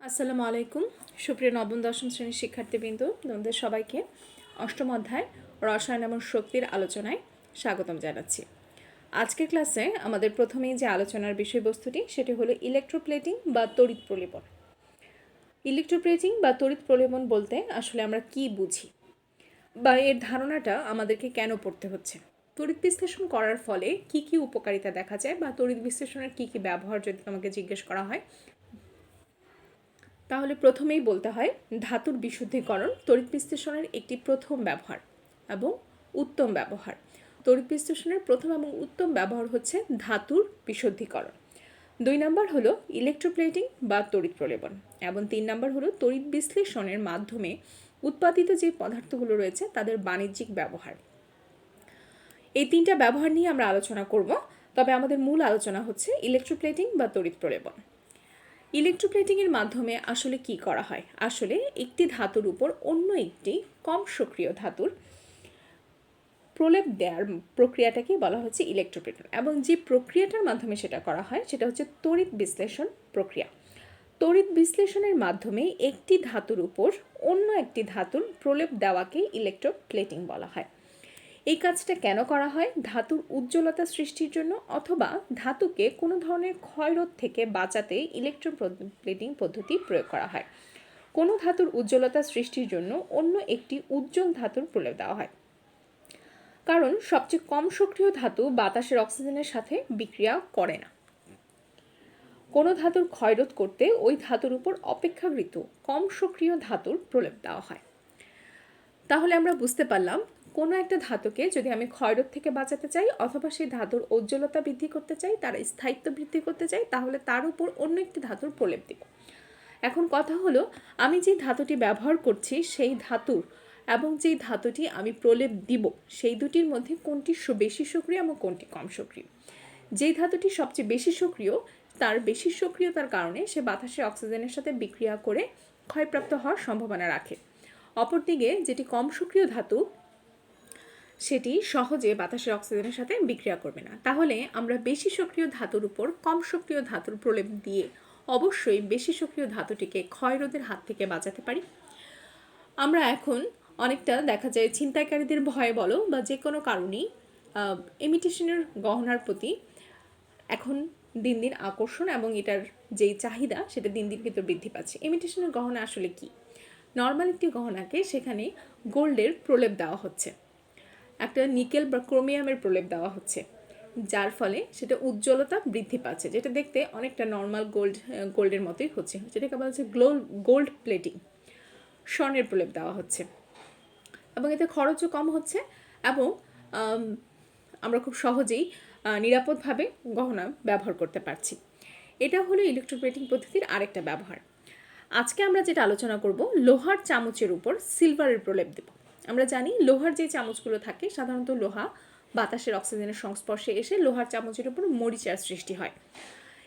আসসালামু আলাইকুম সুপ্রিয় নবম দশম শ্রেণীর শিক্ষার্থীবৃন্দ, তোমাদের সবাইকে অষ্টম অধ্যায় রসায়ন এবং শক্তির আলোচনায় স্বাগতম জানাচ্ছি। আজকের ক্লাসে আমাদের প্রথমেই যে আলোচনার বিষয়বস্তুটি সেটি হলো ইলেকট্রোপ্লেটিং বা তড়িৎ প্রলেপন। ইলেকট্রোপ্লেটিং বা তড়িৎ প্রলেপন বলতে আসলে আমরা কি বুঝি বা এর ধারণাটা আমাদেরকে কেন পড়তে হচ্ছে, তড়িৎ বিশ্লেষণ করার ফলে কি কি উপকারিতা দেখা যায় বা তড়িৎ বিশ্লেষণের কি কি ব্যবহার যদি তোমাকে জিজ্ঞেস করা হয়, তাহলে প্রথমেই বলতে হয় ধাতুর বিশুদ্ধীকরণ তড়িৎ বিশ্লেষণের একটি প্রথম ব্যবহার এবং উত্তম ব্যবহার। তড়িৎ বিশ্লেষণের প্রথম এবং উত্তম ব্যবহার হচ্ছে ধাতুর বিশুদ্ধীকরণ। 2 নম্বর হলো ইলেকট্রোপ্লেটিং বা তড়িৎ প্রলেপন এবং 3 নম্বর হলো তড়িৎ বিশ্লেষণের মাধ্যমে উৎপাদিত যে পদার্থগুলো রয়েছে তাদের বাণিজ্যিক ব্যবহার। এই তিনটা ব্যবহার নিয়ে আমরা আলোচনা করব, তবে আমাদের মূল আলোচনা হচ্ছে ইলেকট্রোপ্লেটিং বা তড়িৎ প্রলেপন। ইলেকট্রোপ্লেটিংয়ের মাধ্যমে আসলে কি করা হয়? আসলে একটি ধাতুর উপর অন্য একটি কম সক্রিয় ধাতুর প্রলেপ দেওয়ার প্রক্রিয়াটাকে বলা হচ্ছে ইলেকট্রোপ্লেটন, এবং যে প্রক্রিয়াটার মাধ্যমে সেটা করা হয় সেটা হচ্ছে তড়িৎ বিশ্লেষণ প্রক্রিয়া। তড়িৎ বিশ্লেষণের মাধ্যমে একটি ধাতুর উপর অন্য একটি ধাতুর প্রলেপ দেওয়াকে ইলেকট্রোপ্লেটিং বলা হয়। এই কাজটা কেন করা হয়? ধাতুর উজ্জ্বলতা সৃষ্টির জন্য অথবা ধাতুকে কোনো ধরনের ক্ষয়রোধ থেকে বাঁচাতে ইলেকট্রোপ্লেটিং পদ্ধতি প্রয়োগ করা হয়। কোনো ধাতুর উজ্জ্বলতা সৃষ্টির জন্য অন্য একটি উজ্জ্বল ধাতুর প্রলেপ দেওয়া হয়, কারণ সবচেয়ে কম সক্রিয় ধাতু বাতাসের অক্সিজেনের সাথে বিক্রিয়া করে না। কোনো ধাতুর ক্ষয়রোধ করতে ওই ধাতুর উপর অপেক্ষাকৃত কম সক্রিয় ধাতুর প্রলেপ দেওয়া হয়। তাহলে আমরা বুঝতে পারলাম কোনো একটা ধাতুকে যদি আমি ক্ষয়রোধ থেকে বাঁচাতে চাই অথবা সেই ধাতুর উজ্জ্বলতা বৃদ্ধি করতে চাই, তার স্থায়িত্ব বৃদ্ধি করতে চাই, তাহলে তার উপর অন্য একটি ধাতুর প্রলেপ দিব। এখন কথা হলো, আমি যে ধাতুটি ব্যবহার করছি সেই ধাতুর এবং যেই ধাতুটি আমি প্রলেপ দিব সেই দুটির মধ্যে কোনটি বেশি সক্রিয় এবং কোনটি কম সক্রিয়। যেই ধাতুটি সবচেয়ে বেশি সক্রিয়, তার বেশি সক্রিয়তার কারণে সে বাতাসে অক্সিজেনের সাথে বিক্রিয়া করে ক্ষয়প্রাপ্ত হওয়ার সম্ভাবনা রাখে। অপরদিকে যেটি কম সক্রিয় ধাতু সেটি সহজে বাতাসের অক্সিজেনের সাথে বিক্রিয়া করবে না। তাহলে আমরা বেশি সক্রিয় ধাতুর উপর কম সক্রিয় ধাতুর প্রলেপ দিয়ে অবশ্যই বেশি সক্রিয় ধাতুটিকে ক্ষয়রোধের হাত থেকে বাঁচাতে পারি। আমরা এখন অনেকটা দেখা যায় ছিনতাইকারীদের ভয়ে বলো বা যে কোনো কারণেই ইমিটেশনের গহনার প্রতি এখন দিন দিন আকর্ষণ এবং এটার যেই চাহিদা সেটা দিন দিন কিন্তু বৃদ্ধি পাচ্ছে। ইমিটেশনের গহনা আসলে কি? নর্মাল একটি গহনাকে সেখানে গোল্ডের প্রলেপ দেওয়া হচ্ছে, একটা নিকেল বা ক্রোমিয়ামের প্রলেপ দেওয়া হচ্ছে, যার ফলে সেটা উজ্জ্বলতা বৃদ্ধি পাচ্ছে, যেটা দেখতে অনেকটা নর্মাল গোল্ডের মতোই হচ্ছে, যেটাকে বলা হচ্ছে গোল্ড প্লেটিং। স্বর্ণের প্রলেপ দেওয়া হচ্ছে এবং এতে খরচও কম হচ্ছে এবং আমরা খুব সহজেই নিরাপদভাবে গহনা ব্যবহার করতে পারছি। এটা হলো ইলেকট্রোপ্লেটিং পদ্ধতির আরেকটা ব্যবহার। আজকে আমরা যেটা আলোচনা করব, লোহার চামচের উপর সিলভারের প্রলেপ দেব। আমরা জানি লোহার যে চামচগুলো থাকে, সাধারণত লোহা বাতাসের অক্সিজেনের সংস্পর্শে এসে লোহার চামচের উপর মরিচার সৃষ্টি হয়।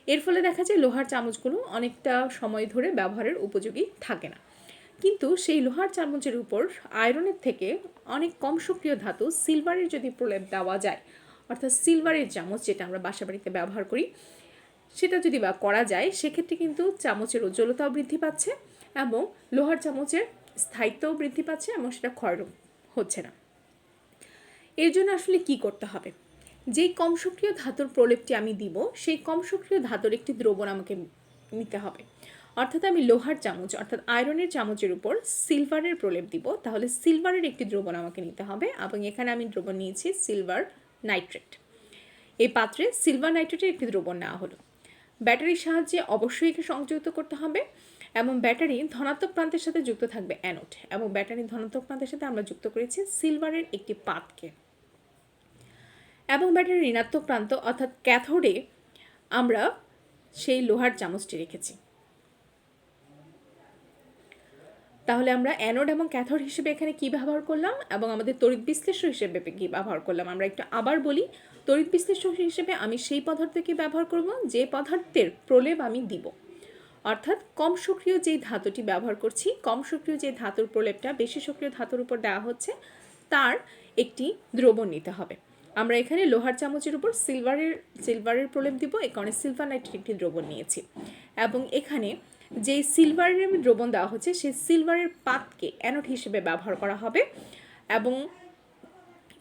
এর ফলে দেখা যায় লোহার চামচগুলো অনেকটা সময় ধরে ব্যবহারের উপযোগী থাকে না। কিন্তু সেই লোহার চামচের উপর আয়রনের থেকে অনেক কম সক্রিয় ধাতু সিলভারের যদি প্রলেপ দেওয়া যায়, অর্থাৎ সিলভারের চামচ যেটা আমরা বাসাবাড়িতে ব্যবহার করি, সেটা যদি বা করা যায়, সেক্ষেত্রে কিন্তু চামচের উজ্জ্বলতাও বৃদ্ধি পাচ্ছে এবং লোহার চামচের স্থায়িত্বও বৃদ্ধি পাচ্ছে এবং সেটা ক্ষয় হচ্ছে না। এর জন্য আসলে কি করতে হবে? যেই কম সক্রিয় ধাতুর প্রলেপটি আমি দিব, সেই কম সক্রিয় ধাতুর একটি দ্রবণ আমাকে নিতে হবে। অর্থাৎ আমি লোহার চামচ অর্থাৎ আয়রনের চামচের উপর সিলভারের প্রলেপ দিব, তাহলে সিলভারের একটি দ্রবণ আমাকে নিতে হবে এবং এখানে আমি দ্রবণ নিয়েছি সিলভার নাইট্রেট। এই পাত্রে সিলভার নাইট্রেটের একটি দ্রবণ নেওয়া হলো। ব্যাটারির সাহায্যে অবশ্যই একে সংযুক্ত করতে হবে এবং ব্যাটারি ধনাত্মক প্রান্তের সাথে যুক্ত থাকবে অ্যানোড, এবং ব্যাটারির ধনাত্মক প্রান্তের সাথে আমরা যুক্ত করেছি সিলভারের একটি পাতকে, এবং ব্যাটারির ঋণাত্মক প্রান্ত অর্থাৎ ক্যাথোডে আমরা সেই লোহার চামচটি রেখেছি। তাহলে আমরা অ্যানোড এবং ক্যাথোড হিসেবে এখানে কি ব্যবহার করলাম এবং আমাদের তড়িৎ বিশ্লেষ্য হিসেবে কি ব্যবহার করলাম, আমরা একটু আবার বলি। তড়িৎ বিশ্লেষ্য হিসেবে আমি সেই পদার্থকে ব্যবহার করব যে পদার্থের প্রলেপ আমি দিব, অর্থাৎ কম সক্রিয় যেই ধাতুটি ব্যবহার করছি, কম সক্রিয় যে ধাতুর প্রলেপটা বেশি সক্রিয় ধাতুর উপর দেওয়া হচ্ছে, তার একটি দ্রবণ নিতে হবে। আমরা এখানে লোহার চামচের উপর সিলভারের প্রলেপ দিব, এই কারণে সিলভার নাইট্রেট একটি দ্রবণ নিয়েছি এবং এখানে যেই সিলভারের দ্রবণ দেওয়া হচ্ছে সেই সিলভারের পাতকে অ্যানোড হিসেবে ব্যবহার করা হবে। এবং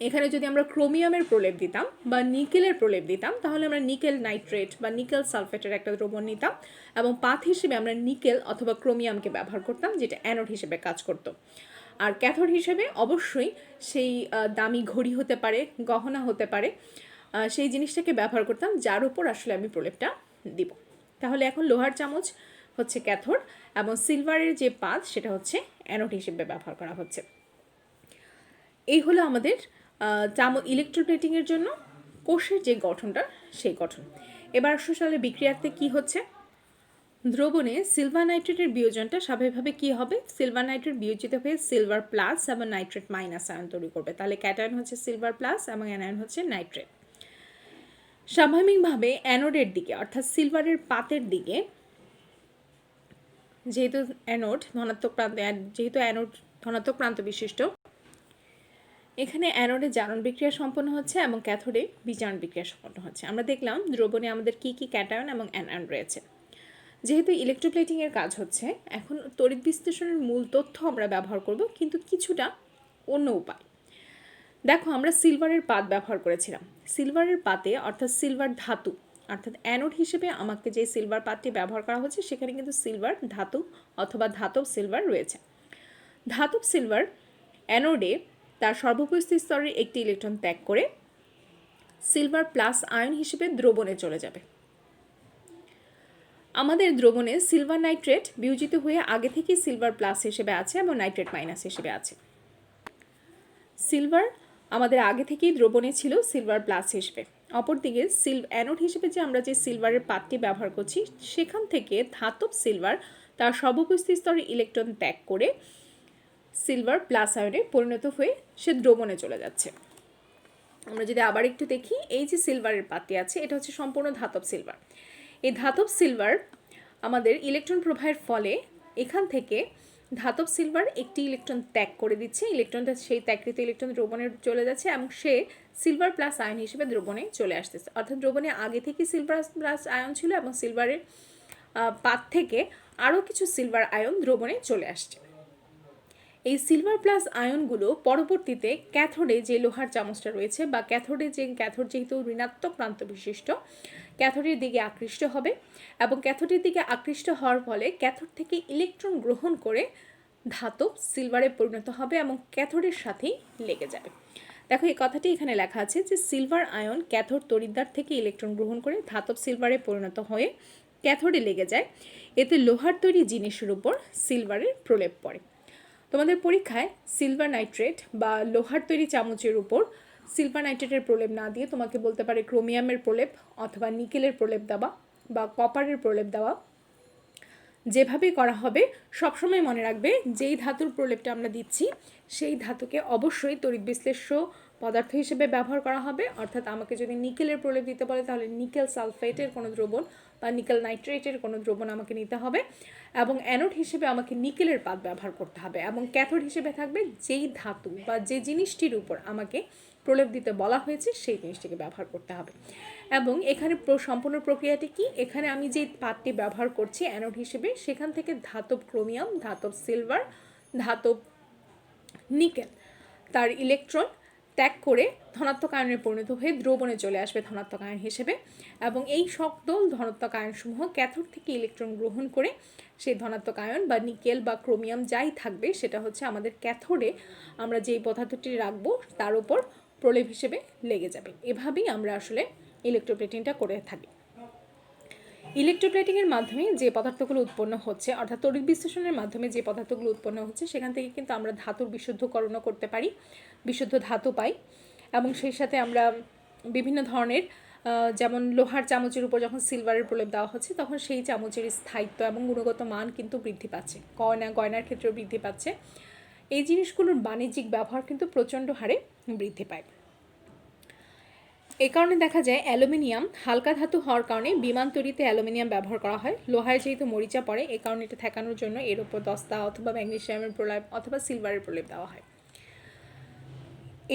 এখানে যদি আমরা ক্রোমিয়ামের প্রলেপ দিতাম বা নিকেলের প্রলেপ দিতাম তাহলে আমরা নিকেল নাইট্রেট বা নিকেল সালফেটের একটা দ্রবণ নিতাম এবং পাত হিসেবে আমরা নিকেল অথবা ক্রোমিয়ামকে ব্যবহার করতাম, যেটা অ্যানোড হিসেবে কাজ করত। আর ক্যাথোড হিসেবে অবশ্যই সেই দামি ঘড়ি হতে পারে, গহনা হতে পারে, সেই জিনিসটাকে ব্যবহার করতাম যার উপর আসলে আমি প্রলেপটা দিব। তাহলে এখন লোহার চামচ হচ্ছে ক্যাথোড এবং সিলভারের যে পাত সেটা হচ্ছে অ্যানোড হিসেবে ব্যবহার করা হচ্ছে। এই হলো আমাদের ইলেকট্রোপ্লেটিংয়ের জন্য কোষের যে গঠনটা সেই গঠন। এবার আসলে বিক্রিয়াতে কি হচ্ছে, দ্রবণে সিলভার নাইট্রেটের বিয়োজনটা স্বাভাবিকভাবে কি হবে, সিলভার নাইট্রেট বিয়োজিত হয়ে সিলভার প্লাস এবং নাইট্রেট মাইনাস আয়ন তৈরি করবে। তাহলে ক্যাটায়ন হচ্ছে সিলভার প্লাস এবং অ্যানায়ন হচ্ছে নাইট্রেট। স্বাভাবিকভাবে অ্যানোডের দিকে অর্থাৎ সিলভারের পাতের দিকে যেহেতু অ্যানোড ধনাত্মক প্রান্ত বিশিষ্ট, এখানে অ্যানোডে জারণ বিক্রিয়া সম্পন্ন হচ্ছে এবং ক্যাথোডে বিজারণ বিক্রিয়া সম্পন্ন হচ্ছে। আমরা দেখলাম দ্রবণে আমাদের কি কি ক্যাটায়ন এবং অ্যানায়ন রয়েছে। যেহেতু ইলেকট্রোপ্লেটিংয়ের কাজ হচ্ছে, এখন তড়িৎ বিশ্লেষণের মূল তথ্য আমরা ব্যবহার করব, কিন্তু কিছুটা অন্য উপায়। দেখো, আমরা সিলভারের পাত ব্যবহার করেছিলাম। সিলভারের পাতে অর্থাৎ সিলভার ধাতু অর্থাৎ অ্যানোড হিসেবে আমাকে যে সিলভার পাতটি ব্যবহার করা হচ্ছে সেখানে কিন্তু সিলভার ধাতু অথবা ধাতব সিলভার রয়েছে। ধাতব সিলভার অ্যানোডে তার সর্বোপস্থিত স্তরের একটি ইলেকট্রন ত্যাগ করে সিলভার প্লাস আয়ন হিসেবে দ্রবণে চলে যাবে। আমাদের দ্রবণে সিলভার নাইট্রেট বিয়োজিত হয়ে আগে থেকেই সিলভার প্লাস হিসেবে আছে এবং নাইট্রেট মাইনাস হিসেবে আছে। সিলভার আমাদের আগে থেকেই দ্রবণে ছিল সিলভার প্লাস হিসেবে। অপরদিকে অ্যানোড হিসেবে যে আমরা যে সিলভারের পাতটি ব্যবহার করছি সেখান থেকে ধাতব সিলভার তার সর্বোপস্থিত স্তরে ইলেকট্রন ত্যাগ করে সিলভার প্লাস আয়নে পরিণত হয়ে সে দ্রবণে চলে যাচ্ছে। আমরা যদি আবার একটু দেখি, এই যে সিলভারের পাতটি আছে এটা হচ্ছে সম্পূর্ণ ধাতব সিলভার। এই ধাতব সিলভার আমাদের ইলেকট্রন প্রবাহের ফলে এখান থেকে ধাতব সিলভার একটি ইলেকট্রন ত্যাগ করে দিচ্ছে, ইলেকট্রনটা সেই ত্যাগকৃত ইলেকট্রন দ্রবণে চলে যাচ্ছে এবং সে সিলভার প্লাস আয়ন হিসেবে দ্রবণে চলে আসতেছে। অর্থাৎ দ্রবণে আগে থেকে সিলভার প্লাস আয়ন ছিল এবং সিলভারের পাত থেকে আরও কিছু সিলভার আয়ন দ্রবণে চলে আসছে। এই সিলভার প্লাস আয়নগুলো পরবর্তীতে ক্যাথোডে যে লোহার চামচটা রয়েছে বা ক্যাথোড যেহেতু ঋণাত্মক প্রান্ত বিশিষ্ট, ক্যাথোডের দিকে আকৃষ্ট হবে এবং ক্যাথোডের দিকে আকৃষ্ট হওয়ার ফলে ক্যাথোড থেকে ইলেকট্রন গ্রহণ করে ধাতব সিলভারে পরিণত হবে এবং ক্যাথোডের সাথেই লেগে যাবে। দেখো, এই কথাটি এখানে লেখা আছে যে সিলভার আয়ন ক্যাথোড তড়িৎদ্বার থেকে ইলেকট্রন গ্রহণ করে ধাতব সিলভারে পরিণত হয়ে ক্যাথোডে লেগে যায়। এতে লোহার তৈরি জিনিসের উপর সিলভারের প্রলেপ পড়ে। তোমাদের পরীক্ষায় সিলভার নাইট্রেট বা লোহার তৈরি চামচের উপর সিলভার নাইট্রেটের প্রলেপ না দিয়ে তোমাকে বলতে পারে ক্রোমিয়ামের প্রলেপ অথবা নিকেলের প্রলেপ দেওয়া বা কপারের প্রলেপ দেওয়া। যেভাবেই করা হবে সবসময় মনে রাখবে যেই ধাতুর প্রলেপটা আমরা দিচ্ছি সেই ধাতুকে অবশ্যই তড়িৎ বিশ্লেষ্য পদার্থ হিসেবে ব্যবহার করা হবে। অর্থাৎ আমাকে যদি নিকেলের প্রলেপ দিতে বলে তাহলে নিকেল সালফেটের কোনো দ্রবণ বা নিকেল নাইট্রেটের কোনো দ্রবণ আমাকে নিতে হবে এবং অ্যানোড হিসেবে আমাকে নিকেলের পাত ব্যবহার করতে হবে এবং ক্যাথোড হিসেবে থাকবে যেই ধাতু বা যে জিনিসটির উপর আমাকে প্রলেপ দিতে বলা হয়েছে সেই জিনিসটিকে ব্যবহার করতে হবে। এবং এখানে সম্পূর্ণ প্রক্রিয়াটি কি, এখানে আমি যে পাতটি ব্যবহার করছি অ্যানোড হিসেবে সেখান থেকে ধাতব ক্রোমিয়াম, ধাতব সিলভার, ধাতব নিকেল তার ইলেকট্রন ত্যাগ করে ধনাত্মক আয়নে পরিণত হয়ে দ্রবণে চলে আসবে ধনাত্মক আয়ন হিসেবে এবং এই সকল ধনাত্মক আয়নসমূহ ক্যাথোড থেকে ইলেকট্রন গ্রহণ করে সেই ধনাত্মক আয়ন বা নিকেল বা ক্রোমিয়াম যাই থাকবে সেটা হচ্ছে আমাদের ক্যাথোডে আমরা যেই পদার্থটি রাখবো তার উপর প্রলেপ হিসেবে লেগে যাবে। এভাবেই আমরা আসলে ইলেকট্রোপ্লেটিংটা করে থাকি। ইলেকট্রোপ্লেটিংয়ের মাধ্যমে যে পদার্থগুলো উৎপন্ন হচ্ছে অর্থাৎ তড়িৎ বিশ্লেষণের মাধ্যমে যে পদার্থগুলো উৎপন্ন হচ্ছে সেখান থেকে কিন্তু আমরা ধাতুর বিশুদ্ধকরণও করতে পারি, বিশুদ্ধ ধাতু পাই এবং সেই সাথে আমরা বিভিন্ন ধরনের যেমন লোহার চামচের উপর যখন সিলভারের প্রলেপ দেওয়া হচ্ছে তখন সেই চামচের স্থায়িত্ব এবং গুণগত মান কিন্তু বৃদ্ধি পাচ্ছে, গয়নার ক্ষেত্রেও বৃদ্ধি পাচ্ছে। এই জিনিসগুলোর বাণিজ্যিক ব্যবহার কিন্তু প্রচণ্ড হারে বৃদ্ধি পায়। এই কারণে দেখা যায় অ্যালুমিনিয়াম হালকা ধাতু হওয়ার কারণে বিমান তৈরিতে অ্যালুমিনিয়াম ব্যবহার করা হয়। লোহায় যেহেতু মরিচা পড়ে এই কারণে এটা ঠেকানোর জন্য এর উপর দস্তা অথবা ম্যাগনেসিয়ামের প্রলেপ অথবা সিলভারের প্রলেপ দেওয়া হয়।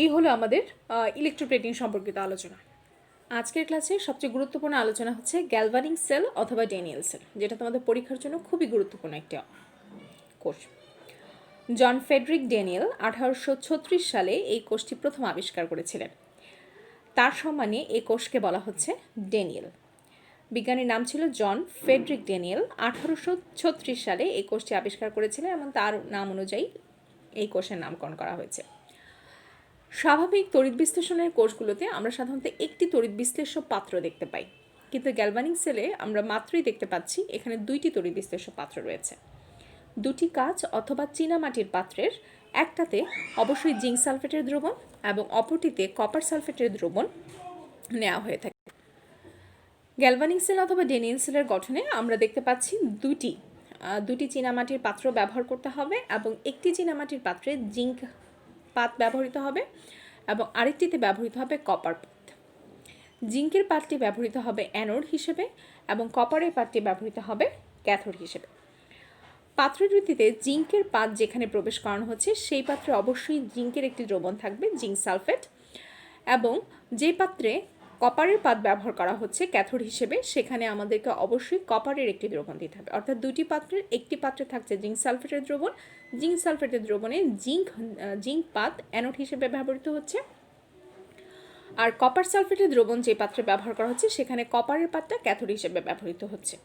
এই হলো আমাদের ইলেকট্রোপ্লেটিং সম্পর্কিত আলোচনা। আজকের ক্লাসে সবচেয়ে গুরুত্বপূর্ণ আলোচনা হচ্ছে গ্যালভানিক সেল অথবা ড্যানিয়েল সেল, যেটা তোমাদের পরীক্ষার জন্য খুবই গুরুত্বপূর্ণ একটি কোষ। জন ফ্রেডরিক ড্যানিয়েল 1836 সালে এই কোষটি প্রথম আবিষ্কার করেছিলেন। তার সম্মানে এই কোষকে বলা হচ্ছে ড্যানিয়েল। বিজ্ঞানীর নাম ছিল জন ফ্রেডরিক ড্যানিয়েল। 1836 সালে এই কোষটি আবিষ্কার করেছিলেন এবং তার নাম অনুযায়ী এই কোষের নামকরণ করা হয়েছে। স্বাভাবিক তড়িৎ বিশ্লেষণের কোষগুলোতে আমরা সাধারণত একটি তড়িৎ বিশ্লেষ্য পাত্র দেখতে পাই, কিন্তু গ্যালভানিক সেলে আমরা মাত্রই দেখতে পাচ্ছি এখানে দুইটি তড়িৎ বিশ্লেষ্য পাত্র রয়েছে। দুটি কাঁচ অথবা চীনামাটির পাত্রের একটাতে অবশ্যই জিঙ্ক সালফেটের দ্রবণ এবং অপরটিতে কপার সালফেটের দ্রবণ নেওয়া হয়ে থাকে। গ্যালভানিক সেল অথবা ড্যানিয়েল সেলের গঠনে আমরা দেখতে পাচ্ছি দুটি চীনামাটির পাত্র ব্যবহার করতে হবে এবং একটি চীনামাটির পাত্রে জিঙ্ক পাত ব্যবহৃত হবে এবং আরেকটিতে ব্যবহৃত হবে কপার পাত। জিঙ্কের পাতটি ব্যবহৃত হবে অ্যানোড হিসেবে এবং কপারের পাতটি ব্যবহৃত হবে ক্যাথোড হিসেবে। পাত্র দুটিতে জিঙ্কের পাত যেখানে প্রবেশ করানো হচ্ছে সেই পাত্রে অবশ্যই জিঙ্কের একটি দ্রবণ থাকবে, জিঙ্ক সালফেট, এবং যে পাত্রে কপারের পাত ব্যবহার করা হচ্ছে ক্যাথোড হিসেবে সেখানে আমাদেরকে অবশ্যই কপারের একটি দ্রবণ দিতে হবে। অর্থাৎ দুটি পাত্রের একটি পাত্রে থাকছে জিঙ্ক সালফেটের দ্রবণ, জিঙ্ক সালফেটের দ্রবণে জিঙ্ক পাত অ্যানোড হিসেবে ব্যবহৃত হচ্ছে, আর কপার সালফেটের দ্রবণ যে পাত্রে ব্যবহার করা হচ্ছে সেখানে কপারের পাতটা ক্যাথোড হিসেবে ব্যবহৃত হচ্ছে।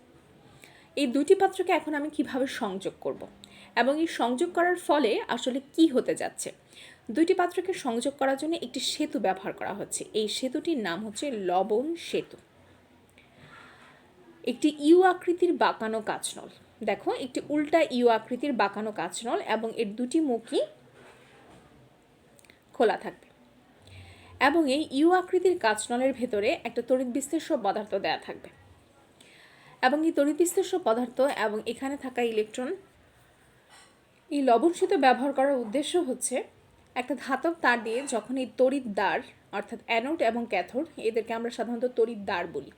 এই দুটি পাত্রকে এখন আমি কিভাবে সংযোগ করব এবং এই সংযোগ করার ফলে আসলে কি হতে যাচ্ছে। দুইটি পাত্রকে সংযোগ করার জন্য একটি সেতু ব্যবহার করা হচ্ছে। এই সেতুটির নাম হচ্ছে লবণ সেতু। একটি ইউ আকৃতির বাঁকানো কাঁচনল, দেখো একটি উল্টা ইউ আকৃতির বাঁকানো কাঁচনল এবং এর দুটি মুখই খোলা থাকবে এবং এই ইউ আকৃতির কাঁচনলের ভেতরে একটা তড়িৎ বিশ্লেষ্য পদার্থ দেওয়া থাকবে এবং এই তড়িৎ বিশ্লেষ্য পদার্থ এবং এখানে থাকা ইলেকট্রন, এই লবণ সেতু ব্যবহার করার উদ্দেশ্য হচ্ছে একটা ধাতব তার দিয়ে যখন এই তড়িৎ দ্বার অর্থাৎ অ্যানোড এবং ক্যাথোড, এদেরকে আমরা সাধারণত তড়িৎ দ্বার বলি,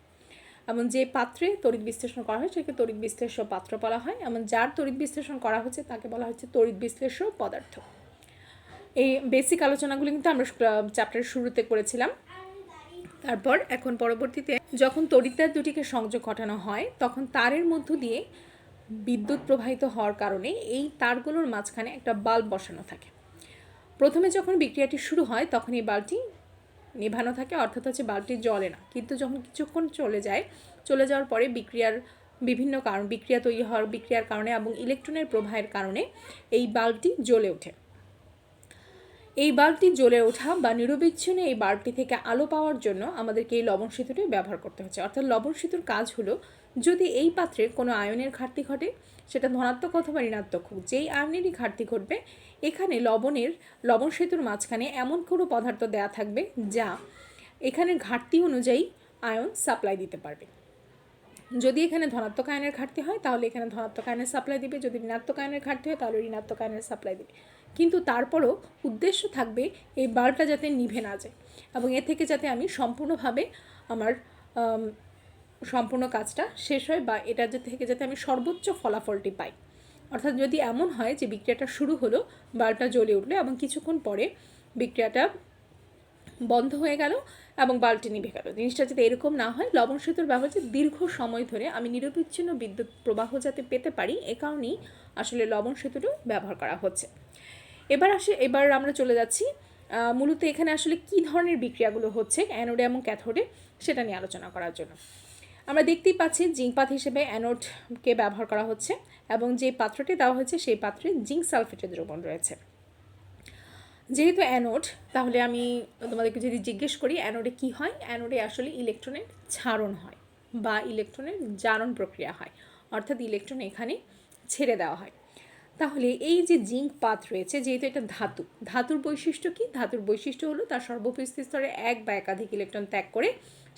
এবং যে পাত্রে তড়িৎ বিশ্লেষণ করা হয় সেকে তড়িৎ বিশ্লেষ্য পাত্র বলা হয় এবং যার তড়িৎ বিশ্লেষণ করা হচ্ছে তাকে বলা হচ্ছে তড়িৎ বিশ্লেষ্য পদার্থ। এই বেসিক আলোচনাগুলো কিন্তু আমরা চ্যাপ্টারের শুরুতে করেছিলাম। তারপর এখন পরবর্তীতে যখন তড়িৎদ্বার দুটিকে সংযোগ ঘটানো হয় তখন তারের মধ্য দিয়ে বিদ্যুৎ প্রবাহিত হওয়ার কারণে এই তারগুলোর মাঝখানে একটা বাল্ব বসানো থাকে। প্রথমে যখন বিক্রিয়াটি শুরু হয় তখন এই বাল্বটি নেভানো থাকে, অর্থাৎ হচ্ছে বাল্বটি জ্বলে না, কিন্তু যখন কিছুক্ষণ চলে যাওয়ার পরে বিক্রিয়ার বিভিন্ন কারণ, বিক্রিয়া তৈরি হওয়ার বিক্রিয়ার কারণে এবং ইলেকট্রনের প্রবাহের কারণে এই বাল্বটি জ্বলে ওঠে। এই বাল্বটি জ্বলে ওঠা বা নিরবিচ্ছিন্ন এই বাল্বটি থেকে আলো পাওয়ার জন্য আমাদেরকে এই লবণ সেতুটি ব্যবহার করতে হচ্ছে। অর্থাৎ লবণ সেতুর কাজ হলো যদি এই পাত্রে কোনো আয়নের ঘাটতি ঘটে, সেটা ধনাত্মক অথবা ঋণাত্মক হোক, যেই আয়নেরই ঘাটতি ঘটবে এখানে লবণ সেতুর মাঝখানে এমন কোনো পদার্থ দেয়া থাকবে যা এখানের ঘাটতি অনুযায়ী আয়ন সাপ্লাই দিতে পারবে। যদি এখানে ধনাত্মক আয়নের ঘাটতি হয় তাহলে এখানে ধনাত্মক আয়নের সাপ্লাই দিবে, যদি ঋণাত্মক আয়নের ঘাটতি হয় তাহলে ঋণাত্মক আয়নের সাপ্লাই দিবে। কিন্তু তারপরও উদ্দেশ্য থাকবে এই বাল্বটা যাতে নিভে না যায় এবং এ থেকে যাতে আমি সম্পূর্ণভাবে আমার সম্পূর্ণ কাজটা শেষ হয় বা এটা থেকে যাতে আমি সর্বোচ্চ ফলাফলটি পাই। অর্থাৎ যদি এমন হয় যে বিক্রিয়াটা শুরু হলো, বাল্বটা জ্বলে উঠলো এবং কিছুক্ষণ পরে বিক্রিয়াটা বন্ধ হয়ে গেল এবং বাল্বটি নিভে গেল, জিনিসটা যাতে এরকম না হয়, লবণ সেতুর ব্যবহার যে দীর্ঘ সময় ধরে আমি নিরবিচ্ছিন্ন বিদ্যুৎ প্রবাহ যাতে পেতে পারি, এ কারণেই আসলে লবণ সেতুটা ব্যবহার করা হচ্ছে। এবার আমরা চলে যাচ্ছি মূলত এখানে আসলে কি ধরনের বিক্রিয়াগুলো হচ্ছে অ্যানোডে এবং ক্যাথোডে সেটা নিয়ে আলোচনা করার জন্য। আমরা দেখতেই পাচ্ছি জিঙ্ক পাত হিসেবে অ্যানোডকে ব্যবহার করা হচ্ছে এবং যে পাত্রটি দেওয়া হয়েছে সেই পাত্রে জিঙ্ক সালফেটের দ্রবণ রয়েছে। যেহেতু অ্যানোড, তাহলে আমি তোমাদেরকে যদি জিজ্ঞেস করি অ্যানোডে কি হয়, অ্যানোডে আসলে ইলেকট্রনের ছাড়ন হয় বা ইলেকট্রনের জারণ প্রক্রিয়া হয়, অর্থাৎ ইলেকট্রন এখানে ছেড়ে দেওয়া হয়। তাহলে এই যে জিঙ্ক পাত রয়েছে, যেহেতু এটা ধাতুর বৈশিষ্ট্য কি? ধাতুর বৈশিষ্ট্য হলো তার সর্বোপস্থিত স্তরে এক বা একাধিক ইলেকট্রন ত্যাগ করে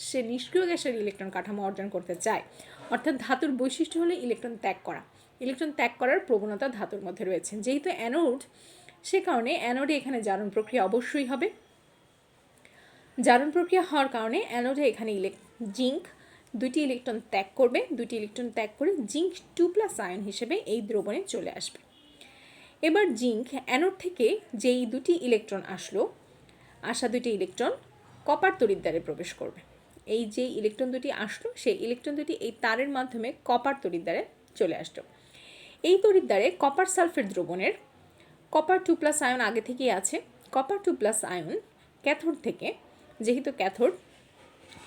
সে নিষ্ক্রিয় গ্যাসের ইলেকট্রন কাঠামো অর্জন করতে চায়। অর্থাৎ ধাতুর বৈশিষ্ট্য হলো ইলেকট্রন ত্যাগ করা। ইলেকট্রন ত্যাগ করার প্রবণতা ধাতুর মধ্যে রয়েছে। যেহেতু অ্যানোড, সে কারণে অ্যানোডে এখানে জারণ প্রক্রিয়া অবশ্যই হবে। জারণ প্রক্রিয়া হওয়ার কারণে অ্যানোডে এখানে জিঙ্ক দুটি ইলেকট্রন ত্যাগ করবে, দুটি ইলেকট্রন ত্যাগ করে জিঙ্ক 2+ আয়ন হিসেবে এই দ্রবণে চলে আসবে। এবার জিঙ্ক অ্যানোড থেকে যেই দুটি ইলেকট্রন আসা দুটি ইলেকট্রন কপার তড়িৎদ্বারে প্রবেশ করবে এই যে ইলেকট্রন দুটি আসলো সেই ইলেকট্রন দুটি এই তারের মাধ্যমে কপার তড়িৎদ্বারে চলে আসলো। এই তড়িৎদ্বারে কপার সালফেট দ্রবণের কপার 2+ আয়ন আগে থেকেই আছে। কপার 2+ আয়ন ক্যাথোড থেকে, যেহেতু ক্যাথোড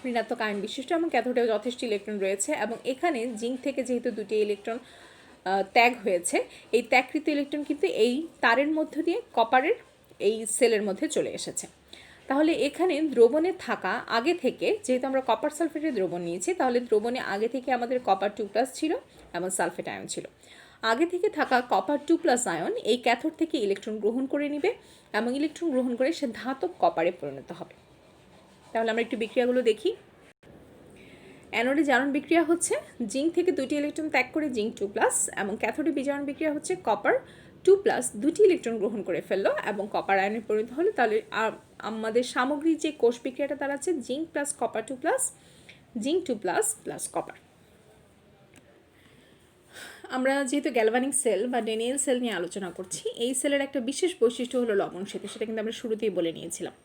ঋণাত্মক আয়ন বিশিষ্ট এবং ক্যাথোডেও যথেষ্ট ইলেকট্রন রয়েছে এবং এখানে জিঙ্ক থেকে যেহেতু দুটি ইলেকট্রন ত্যাগ হয়েছে, এই ত্যাগকৃত ইলেকট্রন কিন্তু এই তারের মধ্য দিয়ে কপারের এই সেলের মধ্যে চলে এসেছে। তাহলে এখানে দ্রবণে থাকা আগে থেকে, যেহেতু আমরা কপার সালফেটের দ্রবণ নিয়েছি, তাহলে দ্রবণে আগে থেকে আমাদের কপার 2+ ছিল এবং সালফেট আয়ন ছিল। আগে থেকে থাকা কপার 2+ আয়ন এই ক্যাথোড থেকে ইলেকট্রন গ্রহণ করে নেবে এবং ইলেকট্রন গ্রহণ করে সে ধাতব কপারে পরিণত হবে। তাহলে আমরা একটু বিক্রিয়াগুলো দেখি। অ্যানোডে জারণ বিক্রিয়া হচ্ছে জিঙ্ক থেকে দুটি ইলেকট্রন ত্যাগ করে জিঙ্ক 2+ এবং ক্যাথোডে বিজারণ বিক্রিয়া হচ্ছে কপার 2+ দুটি ইলেকট্রন গ্রহণ করে ফেললো এবং কপার আয়নে পরিণত হলো। তাহলে আমাদের সামগ্রিক যে কোষ বিক্রিয়াটা তার আছে zinc plus copper 2+, zinc 2+ plus copper. আমরা যেহেতু গ্যালভানিক সেল বা ডেনিয়েল সেল নিয়ে আলোচনা করছি, এই সেলের একটা বিশেষ বৈশিষ্ট্য হলো লবণ সেতু, সেটা কিন্তু আমরা শুরুতেই বলে নিয়েছিলাম।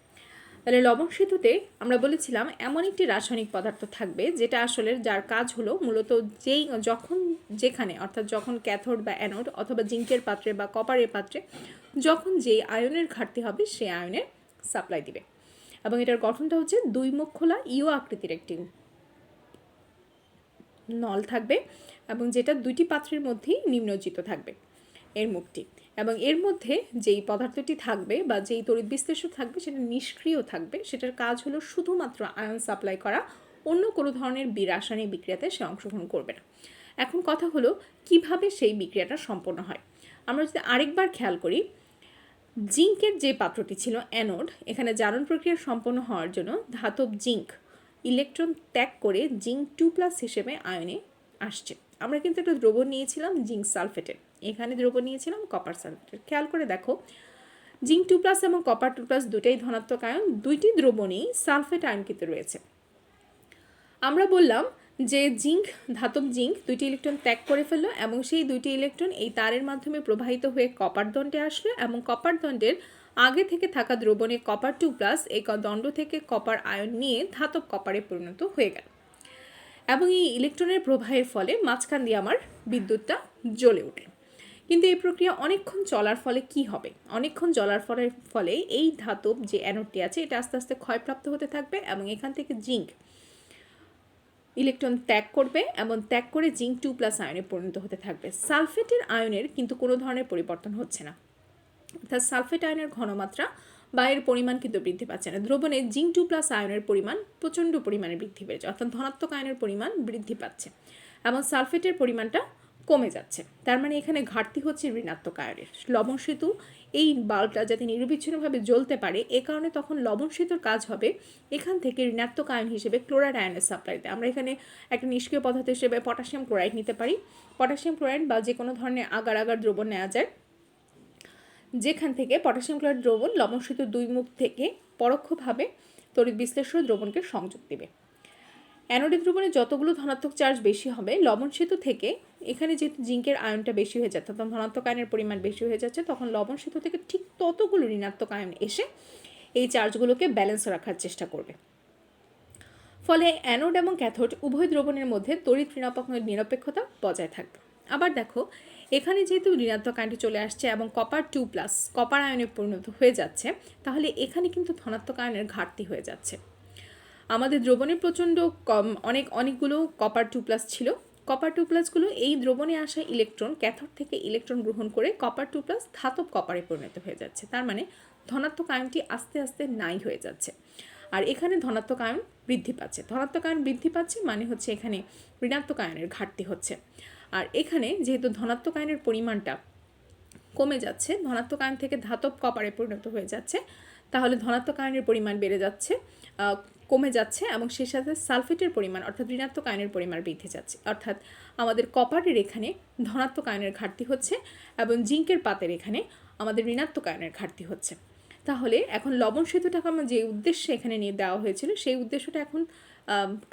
তাহলে লবণ সেতুতে আমরা বলেছিলাম এমন একটি রাসায়নিক পদার্থ থাকবে যেটা আসলে যার কাজ হলো মূলত যেখানে অর্থাৎ যখন ক্যাথোড বা অ্যানোড অথবা জিঙ্কের পাত্রে বা কপারের পাত্রে যখন যেই আয়নের ঘাটতি হবে সেই আয়নের সাপ্লাই দিবে। এবং এটার গঠনটা হচ্ছে দুই মুখ খোলা ইউ আকৃতির একটি নল থাকবে এবং যেটা দুইটি পাত্রের মধ্যেই নিম্নজিত থাকবে এর মুখটি, এবং এর মধ্যে যেই পদার্থটি থাকবে বা যেই তড়িৎ বিশ্লেষ্য থাকবে সেটা নিষ্ক্রিয় থাকবে। সেটার কাজ হলো শুধুমাত্র আয়ন সাপ্লাই করা, অন্য কোনো ধরনের রাসায়নিক বিক্রিয়াতে সে অংশগ্রহণ করবে না। এখন কথা হলো কিভাবে সেই বিক্রিয়াটা সম্পন্ন হয়। আমরা যদি আরেকবার খেয়াল করি, জিঙ্কের যে পাত্রটি ছিল অ্যানোড, এখানে জারণ প্রক্রিয়া সম্পন্ন হওয়ার জন্য ধাতব জিঙ্ক ইলেকট্রন ত্যাগ করে জিঙ্ক 2+ হিসেবে আয়নে আসছে। আমরা কিন্তু একটা দ্রবণ নিয়েছিলাম জিঙ্ক সালফেটের, এখানে দ্রবণ নিয়েছিলাম কপার সালফেটের। খেয়াল করে দেখো, জিঙ্ক 2+ এবং কপার 2+ দুটাই ধনাত্মক আয়ন, দুইটি দ্রবণেই সালফেট আয়নকৃত রয়েছে। আমরা বললাম যে ধাতব জিঙ্ক দুইটি ইলেকট্রন ত্যাগ করে ফেললো এবং সেই দুইটি ইলেকট্রন এই তারের মাধ্যমে প্রবাহিত হয়ে কপার দণ্ডে আসলো এবং কপার দণ্ডের আগে থেকে থাকা দ্রবণে কপার 2+ এই দণ্ড থেকে কপার আয়ন নিয়ে ধাতব কপারে পরিণত হয়ে গেল এবং এই ইলেকট্রনের প্রবাহের ফলে মাঝখান দিয়ে আমার বিদ্যুৎটা জ্বলে উঠল। কিন্তু এই প্রক্রিয়া অনেকক্ষণ চলার ফলে কি হবে? অনেকক্ষণ চলার ফলে এই ধাতব যে অ্যানোডটি আছে এটা আস্তে আস্তে ক্ষয়প্রাপ্ত হতে থাকবে এবং এখান থেকে জিঙ্ক ইলেকট্রন ত্যাগ করবে এবং ত্যাগ করে জিঙ্ক 2+ আয়নে পরিণত হতে থাকবে। সালফেটের আয়নের কিন্তু কোনো ধরনের পরিবর্তন হচ্ছে না, অর্থাৎ সালফেট আয়নের ঘনমাত্রা বা এর পরিমাণ কিন্তু বৃদ্ধি পাচ্ছে না। দ্রবণে জিঙ্ক 2+ আয়নের পরিমাণ প্রচণ্ড পরিমাণে বৃদ্ধি পেয়েছে, অর্থাৎ ধনাত্মক আয়নের পরিমাণ বৃদ্ধি পাচ্ছে এবং সালফেটের পরিমাণটা কমে যাচ্ছে। তার মানে এখানে ঘাটতি হচ্ছে ঋণাত্মক আয়নের। লবণ সেতু এই বাল্বটা যাতে নিরবিচ্ছিন্নভাবে জ্বলতে পারে, এ কারণে তখন লবণ সেতুর কাজ হবে এখান থেকে ঋণাত্মক আয়ন হিসেবে ক্লোরাইড আয়নের সাপ্লাই দেয়। আমরা এখানে একটা নিষ্ক্রিয় পদার্থ হিসেবে পটাশিয়াম ক্লোরাইড নিতে পারি। পটাশিয়াম ক্লোরাইড বা যে কোনো ধরনের আগার দ্রবণ নেওয়া যায়, যেখান থেকে পটাশিয়াম ক্লোরাইড দ্রবণ লবণ সেতুর দুই মুখ থেকে পরোক্ষভাবে তড়িৎ বিশ্লেষ্য দ্রবণকে সংযোগ দেবে। অ্যানোডিক দ্রবণে যতগুলো ধনাত্মক চার্জ বেশি হবে, লবণ সেতু থেকে এখানে যেহেতু জিঙ্কের আয়নটা বেশি হয়ে যাচ্ছে, তখন ধনাত্মক আয়নের পরিমাণ বেশি হয়ে যাচ্ছে, তখন লবণ সেতু থেকে ঠিক ততগুলো ঋণাত্মক আয়ন এসে এই চার্জগুলোকে ব্যালেন্স রাখার চেষ্টা করবে। ফলে অ্যানোড এবং ক্যাথোড উভয় দ্রবণের মধ্যে তড়িৎ নিরপেক্ষতা বজায় থাকবে। আবার দেখো, এখানে যেহেতু ঋণাত্মক আয়নটি চলে আসছে এবং কপার 2+ কপার আয়নে পরিণত হয়ে যাচ্ছে, তাহলে এখানে কিন্তু ধনাত্মক আয়নের ঘাটতি হয়ে যাচ্ছে। আমাদের দ্রবণে প্রচণ্ড অনেকগুলো কপার 2+ ছিল। কপার 2+গুলো এই দ্রবণে আসা ইলেকট্রন ক্যাথোড থেকে ইলেকট্রন গ্রহণ করে কপার 2+ ধাতব কপারে পরিণত হয়ে যাচ্ছে। তার মানে ধনাত্মক আয়নটি আস্তে আস্তে নাই হয়ে যাচ্ছে আর এখানে ধনাত্মক আয়ন বৃদ্ধি পাচ্ছে। ধনাত্মক আয়ন বৃদ্ধি পাচ্ছে মানে হচ্ছে এখানে ঋণাত্মক আয়নের ঘাটতি হচ্ছে। আর এখানে যেহেতু ধনাত্মক আয়নের পরিমাণটা কমে যাচ্ছে, ধনাত্মক আয়ন থেকে ধাতব কপারে পরিণত হয়ে যাচ্ছে, তাহলে ধনাত্মক আয়নের পরিমাণ বেড়ে যাচ্ছে, কমে যাচ্ছে এবং সেই সাথে সালফেটের পরিমাণ অর্থাৎ ঋণাত্মক আয়নের পরিমাণ বৃদ্ধি যাচ্ছে। অর্থাৎ আমাদের কপারের এখানে ধনাত্মক আয়নের ঘাটতি হচ্ছে এবং জিঙ্কের পাতের এখানে আমাদের ঋণাত্মক আয়নের ঘাটতি হচ্ছে। তাহলে এখন লবণ সেতুটাকে আমার যে উদ্দেশ্যে এখানে নিয়ে দেওয়া হয়েছিল সেই উদ্দেশ্যটা এখন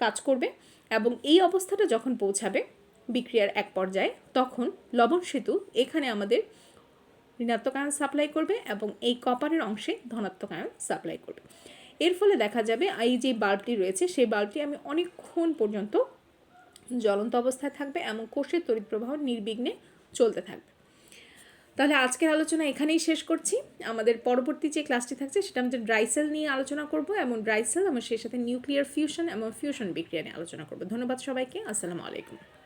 কাজ করবে এবং এই অবস্থাটা যখন পৌঁছাবে বিক্রিয়ার এক পর্যায়ে, তখন লবণ সেতু এখানে আমাদের ঋণাত্মক আয়ন সাপ্লাই করবে এবং এই কপারের অংশে ধনাত্মক আয়ন সাপ্লাই করবে। এর ফলে দেখা যাবে এই যে বাল্বটি রয়েছে সেই বাল্বটি আমি অনেকক্ষণ পর্যন্ত জ্বলন্ত অবস্থায় থাকবে এবং কোষের তড়িৎ প্রবাহ নির্বিঘ্নে চলতে থাকবে। তাহলে আজকের আলোচনা এখানেই শেষ করছি। আমাদের পরবর্তী যে ক্লাসটি থাকছে সেটা আমাদের ড্রাই সেল নিয়ে আলোচনা করব এবং ড্রাই সেল এবং সেই সাথে নিউক্লিয়ার ফিউশন এবং ফিউশন বিক্রিয়া নিয়ে আলোচনা করব। ধন্যবাদ সবাইকে। আসসালামু আলাইকুম।